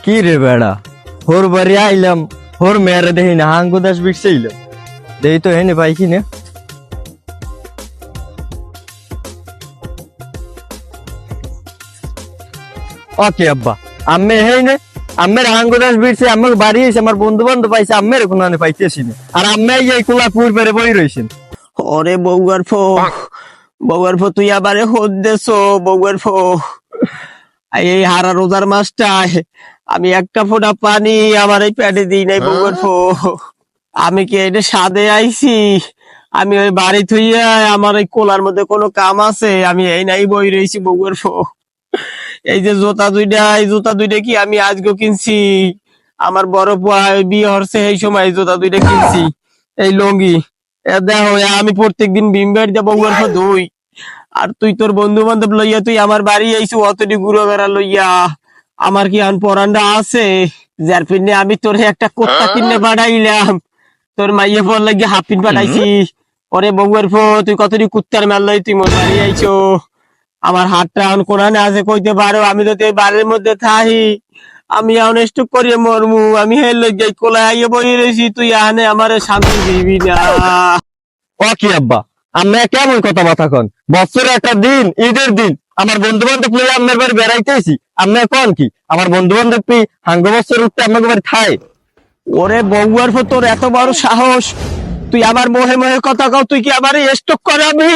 কি রে বেড়া, হোর বাড়ি আইলাম, হোর মেয়েরে দেখি না হাঙ্গু দাস বিটছিল, দেখি তো হেনে পাই কি না। ওকে আব্বা, আম্মে হেই নে, আম্মের হাঙ্গু দাস বিটছে, আমার বাড়ি এসে আমার বন্ধু বান্ধব পাইছে, আম্মের কোনো আনে পাইতেছি না, আর আম্মে এই কুলা কুর পেরে বই রয়েছেন। ওরে বউয়ার ফো তুই আবার হদ্দেছো বউয়ার ফো। এই হারা রোজার মাসটায় আমি একটা ফোঁটা পানি আমার এই পেটে দিই নাই বউয়ার ফো। আমি কি এটা সাদে আইছি? আমি ওই বাড়ি থুইয়া আমার এই কোলার মধ্যে কোনো কাম আছে? আমি এই নাই বই রয়েছি বউয়ার ফো। এই যে জুতা দুইটা কি আমি আজকে কিনছি? আমার বড় বুয়া বিয়ে হচ্ছে এই সময় জুতা দুইটা কিনছি, এই লঙ্গি। দেখো আমি প্রত্যেকদিন ভীমবার যাবো ধুই, আর তুই তোর বন্ধু বান্ধব লইয়া তুই আমার বাড়ি আইসু অতটি ঘুরো বেড়া লইয়া। আমার কি আন পরান্ডা আছে যার পিনে আমি তোর একটা কোত্তা কিনে পাঠাইলাম, তোর মাইয়ে পর লাগিয়ে হাফ পিন পাঠাইছি। ওরে বউয়ের ফো, তুই কতটি কুত্তার মেল লই তুই মোর বাড়ি আইছো? আমার হাতটা এখন কোরআনে আছে কইতে পারো, আমি তো এই বাড়ির মধ্যে থাহি, আমি এখন স্টক করিয়ে মরমু। আমি হেল লই কোলায় আইয়ে বই রয়েছি, তুই আনে আমার শান্তি দিবি না। ওকে আব্বা, আম্মে কেমন কথা বাতা কন? বছরে একটা দিন, ঈদের দিন, আমার বন্ধু বান্ধব লইয়া আম্মের বাড়ি বেড়াইতেছি, আম্মে কন কি আমার বন্ধু বান্ধব কি হাঙ্গ বছর উঠতে আমাকে বাড়ি থায়? ওরে বউয়ার ফো, তোর এত বড় সাহস, তুই আবার মোহে মোহে কথা কও, তুই কি আবার স্টক করাবি?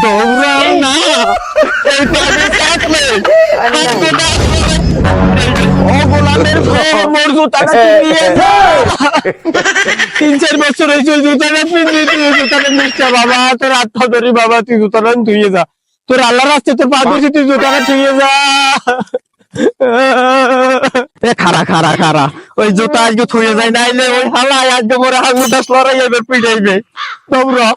দৌড়াও না, এই পাবে থাকলে ও গোলামের ফো, মোর জুতাটা নিয়ে যা। 3-4 বছর হয়েছে জুতাটা পিন্দি, তুই জুতাটা নিচ্ছে বাবা, তোর হাত ধরি বাবা, তুই জুতাটা ধুয়ে যা, তোর আল্লাহ রাস্তে তোর পা ধুয়েছি, তুই জুতাটা ধুয়ে যা। খারা খারা খারা, ওই জুতা আজকে থুয়ে যায়, নাইলে ওই হালাই আজকে মোরে হাঙ্গুটা লড়াই এবার পিটাইবে। দৌড়া।